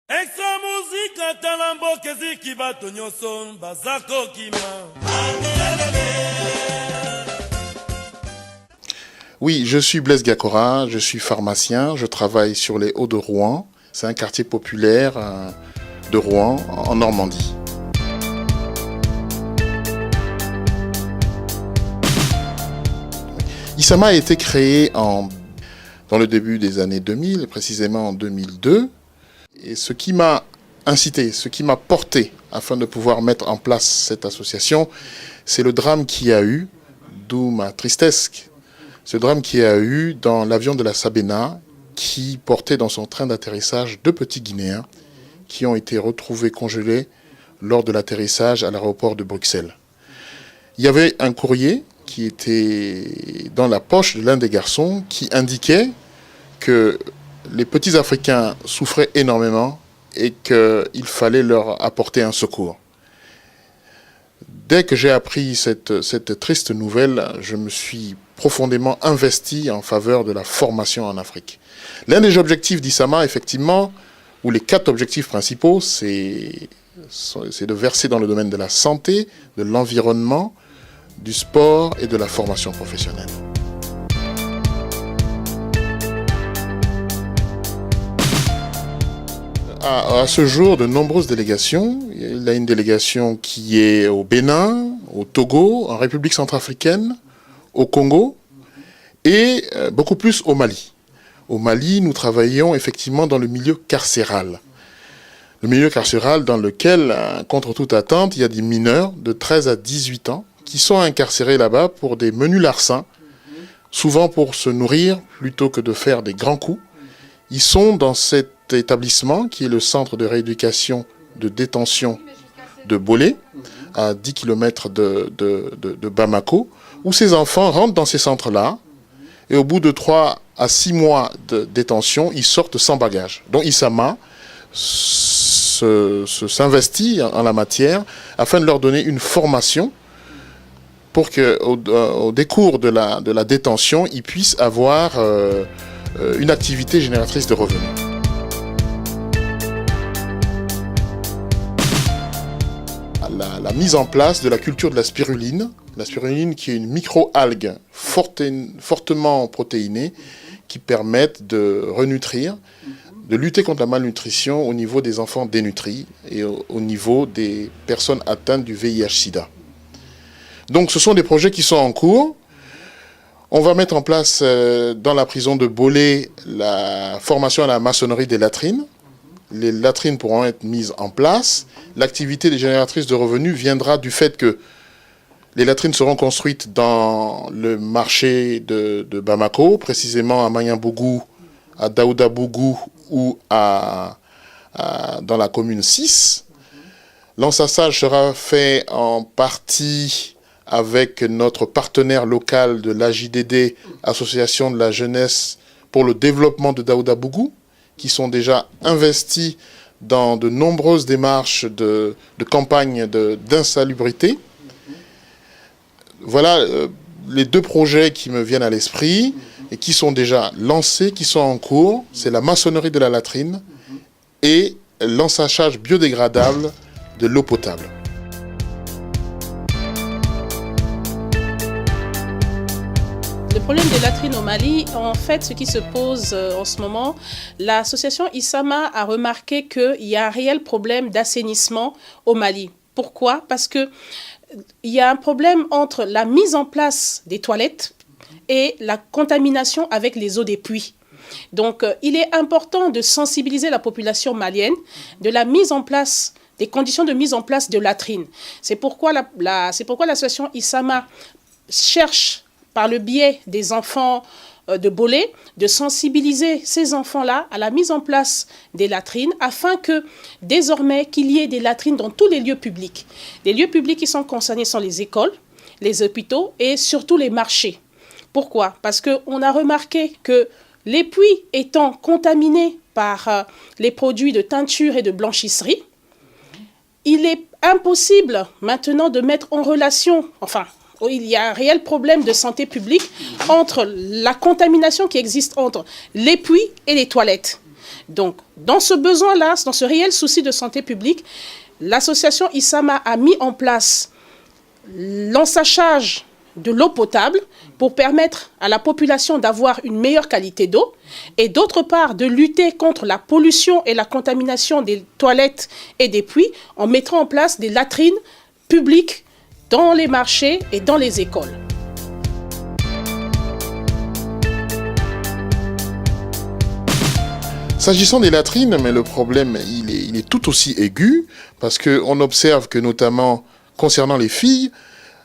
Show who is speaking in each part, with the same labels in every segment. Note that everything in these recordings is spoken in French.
Speaker 1: Extra musique talambo keziki bato nyonso bazako kima.
Speaker 2: Oui, je suis Blaise Gakora, je suis pharmacien, je travaille sur les Hauts de Rouen. C'est un quartier populaire de Rouen, en Normandie. Isama a été créé dans le début des années 2000, précisément en 2002. Et ce qui m'a incité, ce qui m'a porté afin de pouvoir mettre en place cette association, c'est le drame qu'il y a eu, d'où ma tristesse, ce drame qu'il y a eu dans l'avion de la Sabena qui portait dans son train d'atterrissage 2 petits Guinéens qui ont été retrouvés congelés lors de l'atterrissage à l'aéroport de Bruxelles. Il y avait un courrier qui était dans la poche de l'un des garçons qui indiquait que les petits Africains souffraient énormément et qu'il fallait leur apporter un secours. Dès que j'ai appris cette triste nouvelle, je me suis profondément investi en faveur de la formation en Afrique. L'un des objectifs d'Isama, effectivement, ou les 4 objectifs principaux, c'est de verser dans le domaine de la santé, de l'environnement, du sport et de la formation professionnelle. À ce jour, de nombreuses délégations. Il y a une délégation qui est au Bénin, au Togo, en République centrafricaine, au Congo et beaucoup plus au Mali. Au Mali, nous travaillons effectivement dans le milieu carcéral. Le milieu carcéral dans lequel, contre toute attente, il y a des mineurs de 13 à 18 ans qui sont incarcérés là-bas pour des menus larcins, souvent pour se nourrir plutôt que de faire des grands coups. Ils sont dans cet établissement qui est le centre de rééducation de détention de Bolé, à 10 km de Bamako, où ces enfants rentrent dans ces centres-là et au bout de 3 à 6 mois de détention, ils sortent sans bagage. Donc Isama s'investit en la matière afin de leur donner une formation pour qu'au décours de la détention, ils puissent avoir une activité génératrice de revenus. La mise en place de la culture de la spiruline qui est une micro-algue fortement protéinée qui permettent de renutrir, de lutter contre la malnutrition au niveau des enfants dénutris et au niveau des personnes atteintes du VIH-Sida. Donc ce sont des projets qui sont en cours. On va mettre en place dans la prison de Bolé la formation à la maçonnerie des latrines. Les latrines pourront être mises en place. L'activité des génératrices de revenus viendra du fait que les latrines seront construites dans le marché de Bamako, précisément à Mayambougou, à Daoudabougou ou dans la commune 6. L'ensassage sera fait en partie avec notre partenaire local de l'AJDD, Association de la jeunesse pour le développement de Daoudabougou, qui sont déjà investis dans de nombreuses démarches de campagne d'insalubrité. Voilà les 2 projets qui me viennent à l'esprit et qui sont déjà lancés, qui sont en cours. C'est la maçonnerie de la latrine et l'ensachage biodégradable de l'eau potable.
Speaker 3: Le problème des latrines au Mali, en fait, ce qui se pose en ce moment, l'association Isama a remarqué qu'il y a un réel problème d'assainissement au Mali. Pourquoi? Parce qu'il y a un problème entre la mise en place des toilettes et la contamination avec les eaux des puits. Donc, il est important de sensibiliser la population malienne de la mise en place, des conditions de mise en place de latrines. C'est pourquoi l'association Isama cherche, par le biais des enfants de Bolé, de sensibiliser ces enfants-là à la mise en place des latrines afin que désormais qu'il y ait des latrines dans tous les lieux publics. Les lieux publics qui sont concernés sont les écoles, les hôpitaux et surtout les marchés. Pourquoi? Parce qu'on a remarqué que les puits étant contaminés par les produits de teinture et de blanchisserie, il est impossible maintenant de mettre en relation, il y a un réel problème de santé publique entre la contamination qui existe entre les puits et les toilettes. Donc, dans ce besoin-là, dans ce réel souci de santé publique, l'association ISAMA a mis en place l'ensachage de l'eau potable pour permettre à la population d'avoir une meilleure qualité d'eau et d'autre part de lutter contre la pollution et la contamination des toilettes et des puits en mettant en place des latrines publiques dans les marchés et dans les écoles.
Speaker 2: S'agissant des latrines, mais le problème il est tout aussi aigu parce qu'on observe que notamment concernant les filles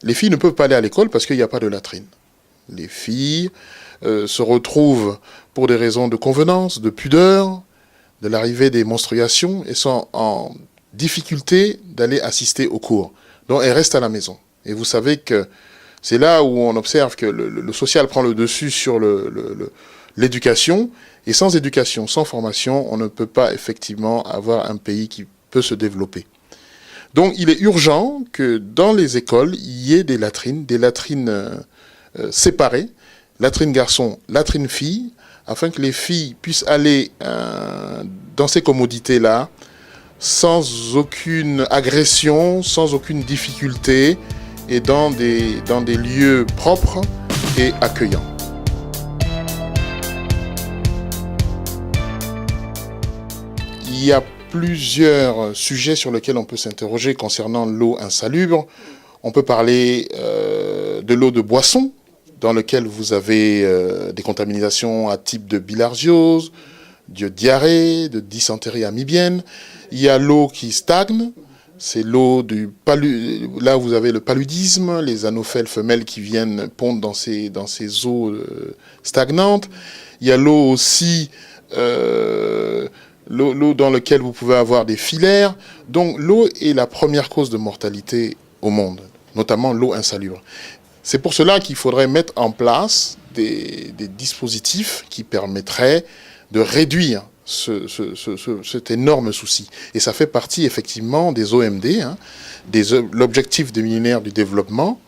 Speaker 2: ne peuvent pas aller à l'école parce qu'il n'y a pas de latrine. Les filles se retrouvent pour des raisons de convenance, de pudeur, de l'arrivée des menstruations et sont en difficulté d'aller assister aux cours. Donc elles restent à la maison. Et vous savez que c'est là où on observe que le social prend le dessus sur l'éducation. Et sans éducation, sans formation, on ne peut pas effectivement avoir un pays qui peut se développer. Donc il est urgent que dans les écoles, il y ait des latrines séparées, latrines garçons, latrines filles, afin que les filles puissent aller dans ces commodités-là, sans aucune agression, sans aucune difficulté, et dans des lieux propres et accueillants. Il y a plusieurs sujets sur lesquels on peut s'interroger concernant l'eau insalubre. On peut parler de l'eau de boisson, dans laquelle vous avez des contaminations à type de bilharziose, de diarrhée, de dysenterie amibienne. Il y a l'eau qui stagne, c'est l'eau là vous avez le paludisme, les anophèles femelles qui viennent pondre dans ces eaux stagnantes. Il y a l'eau aussi l'eau dans laquelle vous pouvez avoir des filaires. Donc l'eau est la première cause de mortalité au monde, notamment l'eau insalubre. C'est pour cela qu'il faudrait mettre en place des dispositifs qui permettraient de réduire cet énorme souci. Et ça fait partie effectivement des OMD, l'objectif des millénaires du développement,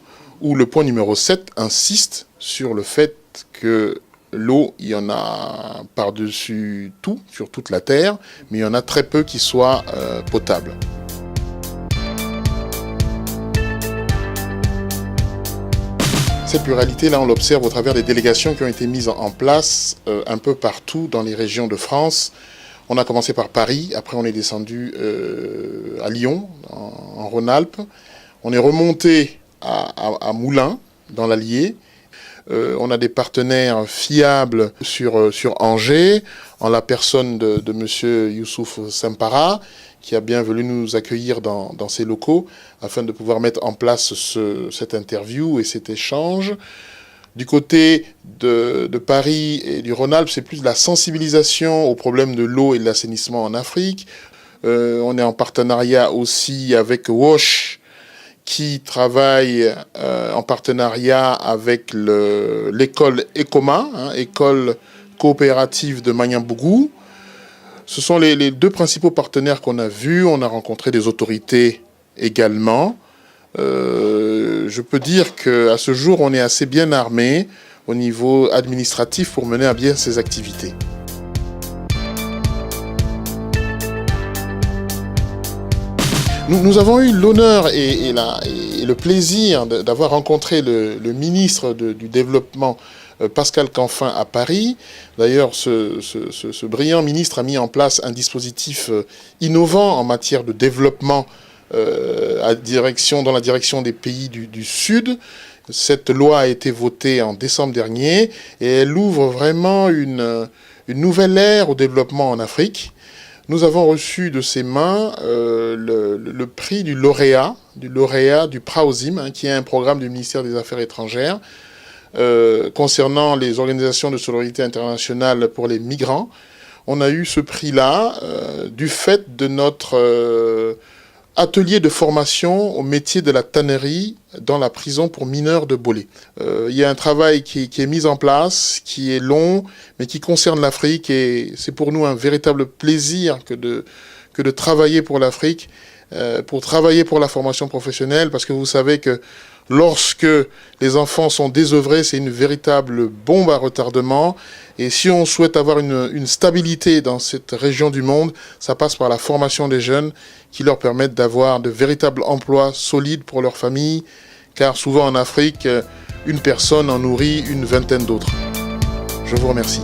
Speaker 2: où le point numéro 7 insiste sur le fait que l'eau, il y en a par-dessus tout, sur toute la Terre, mais il y en a très peu qui soient potables. Cette pluralité-là, on l'observe au travers des délégations qui ont été mises en place un peu partout dans les régions de France. On a commencé par Paris, après on est descendu à Lyon, en Rhône-Alpes. On est remonté à Moulins, dans l'Allier. On a des partenaires fiables sur Angers, en la personne de monsieur Youssouf Sampara, qui a bien voulu nous accueillir dans ses locaux afin de pouvoir mettre en place cette interview et cet échange. Du côté de Paris et du Rhône-Alpes, c'est plus de la sensibilisation aux problèmes de l'eau et de l'assainissement en Afrique. On est en partenariat aussi avec WASH, qui travaille en partenariat avec l'école ECOMA, école coopérative de Magnambougou. Ce sont les deux principaux partenaires qu'on a vus. On a rencontré des autorités également. Je peux dire qu'à ce jour, on est assez bien armé au niveau administratif pour mener à bien ces activités. Nous avons eu l'honneur et le plaisir d'avoir rencontré le ministre du Développement, Pascal Canfin, à Paris. D'ailleurs, ce brillant ministre a mis en place un dispositif innovant en matière de développement dans la direction des pays du Sud. Cette loi a été votée en décembre dernier et elle ouvre vraiment une nouvelle ère au développement en Afrique. Nous avons reçu de ses mains le prix du lauréat du PRAOSIM, qui est un programme du ministère des Affaires étrangères concernant les organisations de solidarité internationale pour les migrants. On a eu ce prix-là du fait de notre atelier de formation au métier de la tannerie dans la prison pour mineurs de Bolé. Il y a un travail qui est mis en place, qui est long, mais qui concerne l'Afrique, et c'est pour nous un véritable plaisir que de travailler pour l'Afrique, pour travailler pour la formation professionnelle, parce que vous savez que Lorsque les enfants sont désœuvrés, c'est une véritable bombe à retardement. Et si on souhaite avoir une stabilité dans cette région du monde, ça passe par la formation des jeunes qui leur permettent d'avoir de véritables emplois solides pour leur famille. Car souvent en Afrique, une personne en nourrit une vingtaine d'autres. Je vous remercie.